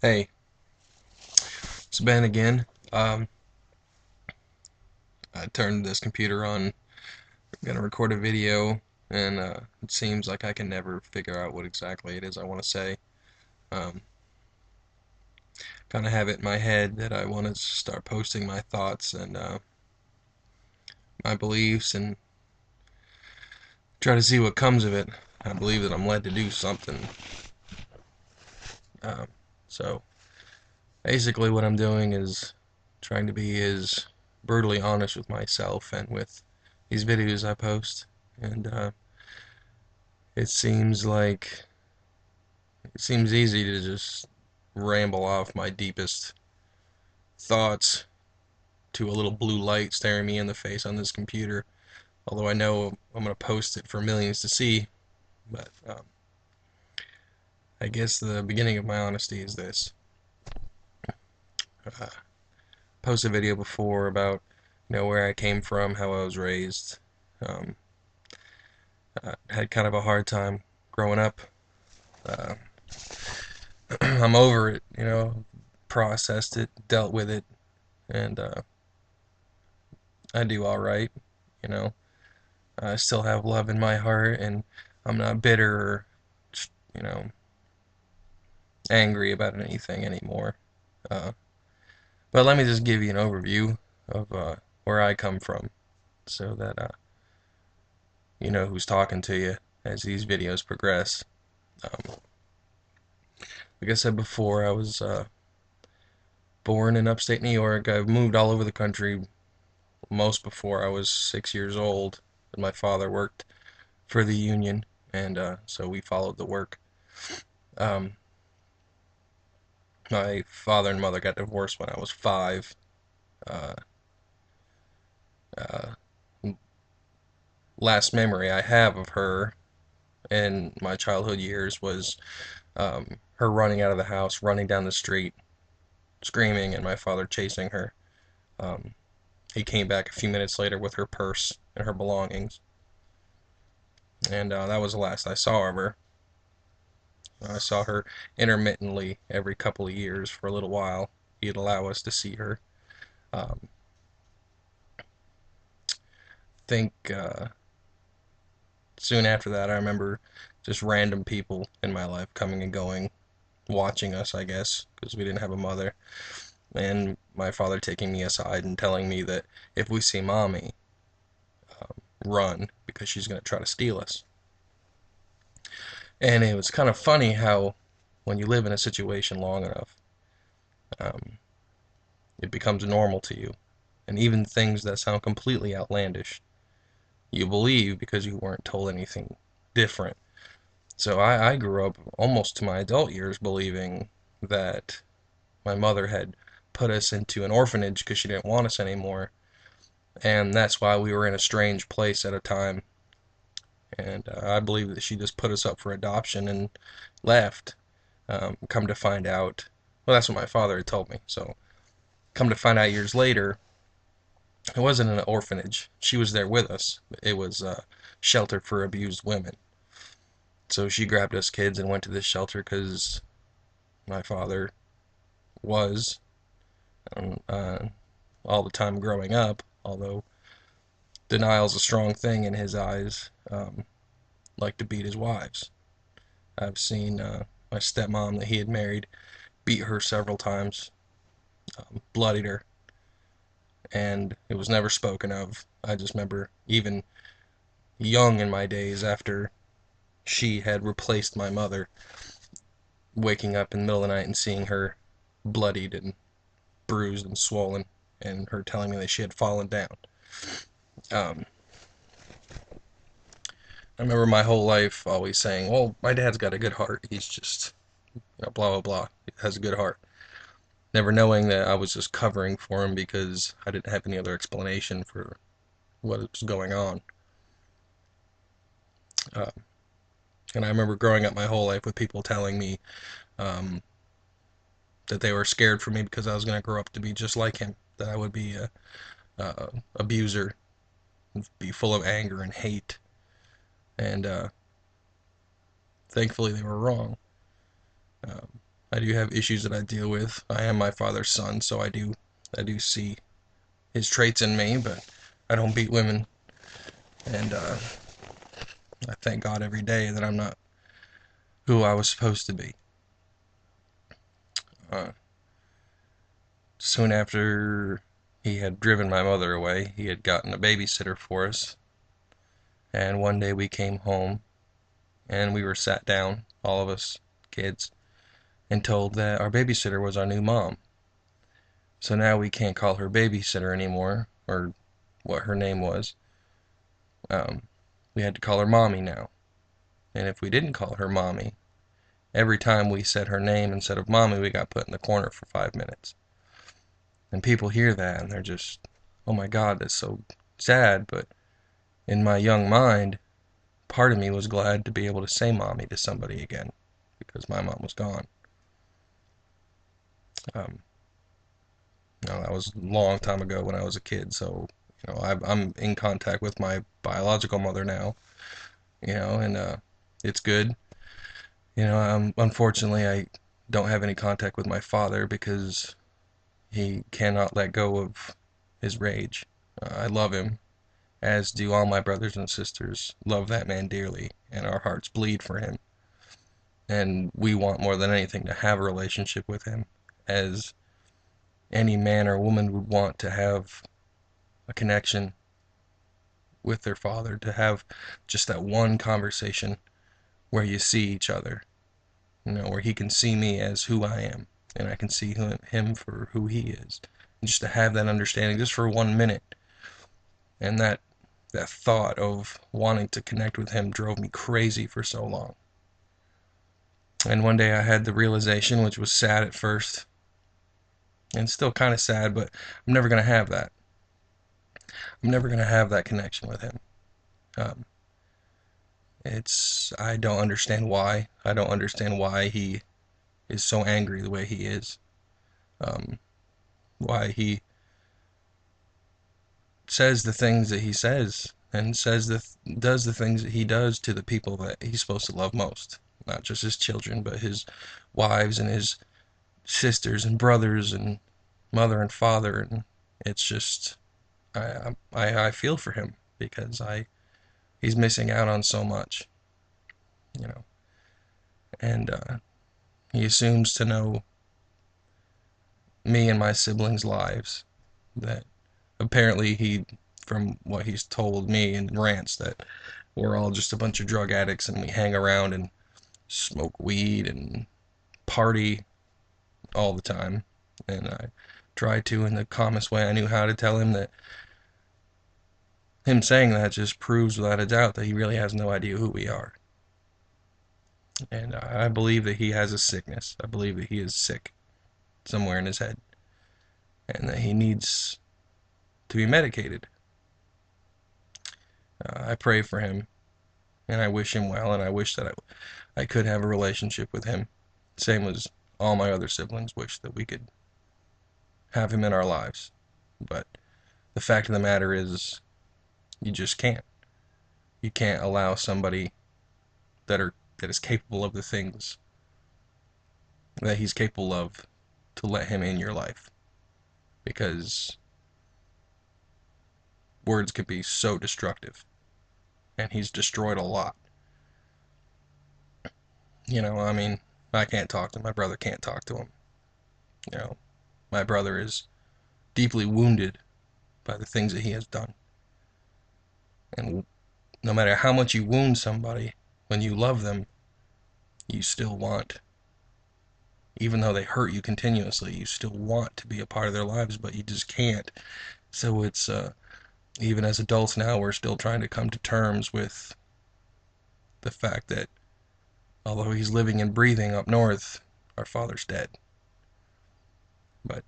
Hey, it's Ben again. Um, I turned this computer on, gonna record a video, and it seems like I can never figure out what exactly it is I want to say. Um, kind of have it in my head that I want to start posting my thoughts and my beliefs and try to see what comes of it. I believe that I'm led to do something. Um, so basically, what I'm doing is trying to be as brutally honest with myself and with these videos I post. And it seems like it seems easy to just ramble off my deepest thoughts to a little blue light staring me in the face on this computer. Although I know I'm going to post it for millions to see, but I guess the beginning of my honesty is this. Uh, posted a video before about where I came from, how I was raised. Um, I had kind of a hard time growing up. Uh, I'm over it, processed it, dealt with it, and I do all right, you know. I still have love in my heart, and I'm not bitter or, you know, angry about anything anymore. Uh, but let me just give you an overview of where I come from, so that you know who's talking to you as these videos progress. Um, like I said before, I was born in upstate New York. I've moved all over the country, most before I was 6 years old. My father worked for the union, and so we followed the work. Um, My father and mother got divorced when I was 5. Uh, uh, Last memory I have of her in my childhood years was her running out of the house, running down the street, screaming, and my father chasing her. Um, he came back a few minutes later with her purse and her belongings, and that was the last I saw of her. I saw her intermittently every couple of years for a little while. He'd allow us to see her. Um, think Soon after that, I remember just random people in my life coming and going, watching us, I guess, because we didn't have a mother. And my father taking me aside and telling me that if we see mommy, run because she's going to try to steal us. And it was kind of funny how when you live in a situation long enough, um, it becomes normal to you. And even things that sound completely outlandish, you believe because you weren't told anything different. So I grew up almost to my adult years believing that my mother had put us into an orphanage because she didn't want us anymore, and that's why we were in a strange place at a time. And I believe that she just put us up for adoption and left. Come to find out, well, that's what my father had told me. So, come to find out years later, it wasn't an orphanage. She was there with us. It was a shelter for abused women. So she grabbed us kids and went to this shelter because my father was all the time growing up, although denial's a strong thing in his eyes, like to beat his wives. I've seen my stepmom that he had married beat her several times, bloodied her, and it was never spoken of. I just remember even young in my days after she had replaced my mother, waking up in the middle of the night and seeing her bloodied and bruised and swollen, and her telling me that she had fallen down. Um, I remember my whole life always saying, "Well, my dad's got a good heart. He's just blah blah blah. He has a good heart." Never knowing that I was just covering for him because I didn't have any other explanation for what was going on. Uh, and I remember growing up my whole life with people telling me um, that they were scared for me because I was going to grow up to be just like him. That I would be a abuser, be full of anger and hate. And thankfully, they were wrong. I do have issues that I deal with. I am my father's son, so I do see his traits in me, but I don't beat women, and I thank God every day that I'm not who I was supposed to be. Uh, Soon after he had driven my mother away, he had gotten a babysitter for us, and one day we came home and we were sat down, all of us kids, and told that our babysitter was our new mom. So now we can't call her babysitter anymore, or what her name was. Um, we had to call her mommy now. And if we didn't call her mommy, every time we said her name instead of mommy, we got put in the corner for 5 minutes. And people hear that and they're just, oh my God, that's so sad. But in my young mind, part of me was glad to be able to say mommy to somebody again because my mom was gone. Um, that was a long time ago when I was a kid. So, I'm in contact with my biological mother now, and it's good. Unfortunately, I don't have any contact with my father because he cannot let go of his rage. I love him, as do all my brothers and sisters. Love that man dearly, and our hearts bleed for him. And we want more than anything to have a relationship with him, as any man or woman would want to have a connection with their father, to have just that one conversation where you see each other, where he can see me as who I am, and I can see him for who he is. And just to have that understanding just for 1 minute. And that thought of wanting to connect with him drove me crazy for so long. And one day I had the realization, which was sad at first, and still kind of sad, but I'm never going to have that. I'm never going to have that connection with him. Um, I don't understand why. I don't understand why he is so angry the way he is. Um, why he says the things that he says and does the things that he does to the people that he's supposed to love most. Not just his children, but his wives and his sisters and brothers and mother and father. And it's just, I feel for him because he's missing out on so much, you know. And he assumes to know me and my siblings' lives. That apparently from what he's told me in rants, that we're all just a bunch of drug addicts and we hang around and smoke weed and party all the time. And I tried to, in the calmest way I knew how, to tell him that him saying that just proves without a doubt that he really has no idea who we are. And I believe that he has a sickness. I believe that he is sick somewhere in his head and that he needs to be medicated. I pray for him and I wish him well, and I wish that I could have a relationship with him. Same as all my other siblings wish that we could have him in our lives. But the fact of the matter is, you just can't. You can't allow somebody that is capable of the things that he's capable of to let him in your life, because words can be so destructive, and he's destroyed a lot. I mean, I can't talk to him. My brother can't talk to him. You know, my brother is deeply wounded by the things that he has done. And no matter how much you wound somebody, when you love them, you still want, even though they hurt you continuously, you still want to be a part of their lives, but you just can't. So it's, even as adults now, we're still trying to come to terms with the fact that although he's living and breathing up north, our father's dead. But,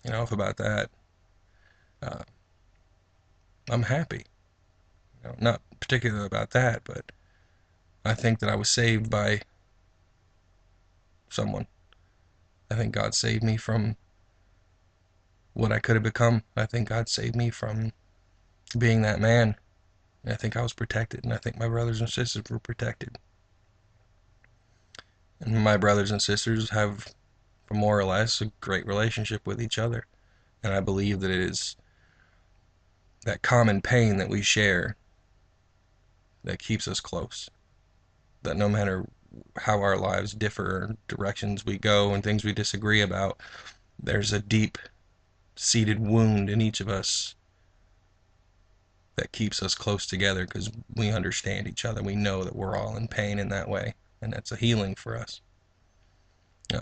enough about that. Uh, I'm happy. Not particularly about that, but I think that I was saved by someone. I think God saved me from what I could have become. I think God saved me from being that man. And I think I was protected, and I think my brothers and sisters were protected. And my brothers and sisters have more or less, a great relationship with each other. And I believe that it is that common pain that we share that keeps us close. That no matter how our lives differ, directions we go, and things we disagree about, there's a deep seated wound in each of us that keeps us close together because we understand each other. We know that we're all in pain in that way, and that's a healing for us. Uh,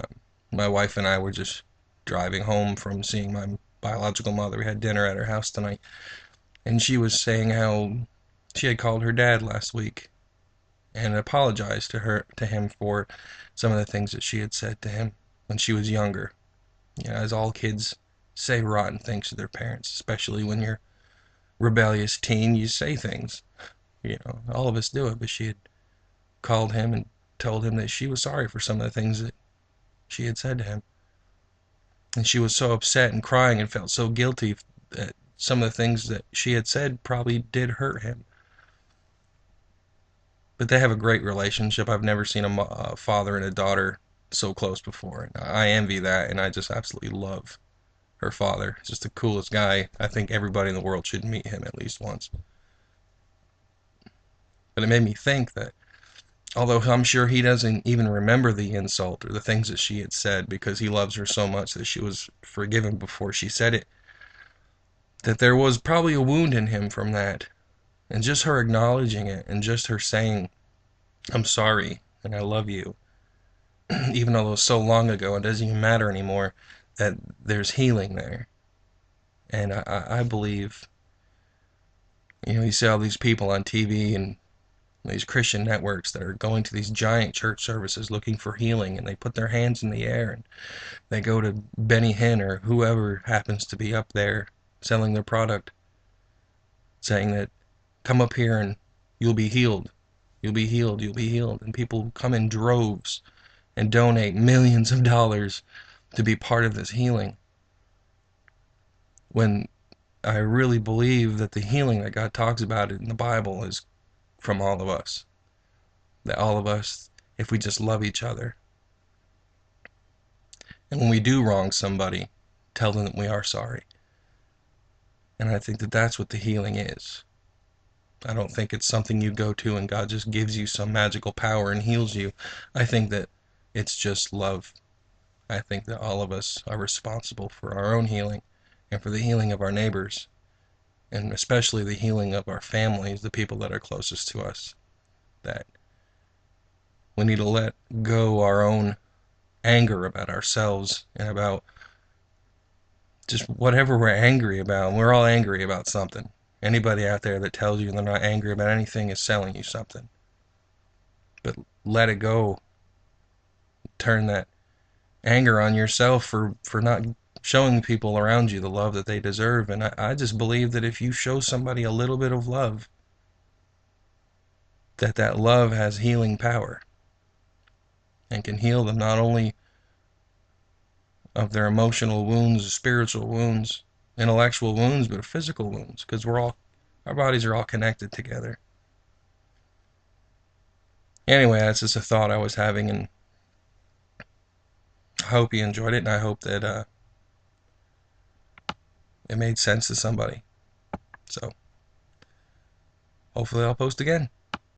my wife and I were just driving home from seeing my biological mother. We had dinner at her house tonight, and she was saying how she had called her dad last week and apologized to him for some of the things that she had said to him when she was younger. You know, as all kids say rotten things to their parents, especially when you're rebellious teen, you say things. You know, all of us do it, but she had called him and told him that she was sorry for some of the things that she had said to him. And she was so upset and crying and felt so guilty that some of the things that she had said probably did hurt him. But they have a great relationship. I've never seen a father and a daughter so close before. I envy that, and I just absolutely love her father. He's just the coolest guy. I think everybody in the world should meet him at least once. But it made me think that although I'm sure he doesn't even remember the insult or the things that she had said because he loves her so much that she was forgiven before she said it, that there was probably a wound in him from that. And just her acknowledging it and just her saying, I'm sorry and I love you, even though it was so long ago, it doesn't even matter anymore, that there's healing there. And I believe, you know, you see all these people on TV and these Christian networks that are going to these giant church services looking for healing, and they put their hands in the air and they go to Benny Hinn or whoever happens to be up there selling their product, saying that come up here and you'll be healed. You'll be healed. You'll be healed. And people come in droves and donate millions of dollars to be part of this healing. When I really believe that the healing that God talks about in the Bible is from all of us. That all of us, if we just love each other, and when we do wrong somebody, tell them that we are sorry. And I think that that's what the healing is. I don't think it's something you go to and God just gives you some magical power and heals you. I think that it's just love. I think that all of us are responsible for our own healing and for the healing of our neighbors, and especially the healing of our families, the people that are closest to us. That we need to let go our own anger about ourselves and about just whatever we're angry about. We're all angry about something. Anybody out there that tells you they're not angry about anything is selling you something. But let it go. Turn that anger on yourself for not showing people around you the love that they deserve. And I just believe that if you show somebody a little bit of love, that love has healing power and can heal them not only of their emotional wounds, spiritual wounds, intellectual wounds, but physical wounds, because our bodies are all connected together. Anyway, that's just a thought I was having, and I hope you enjoyed it, and I hope that it made sense to somebody. So hopefully I'll post again.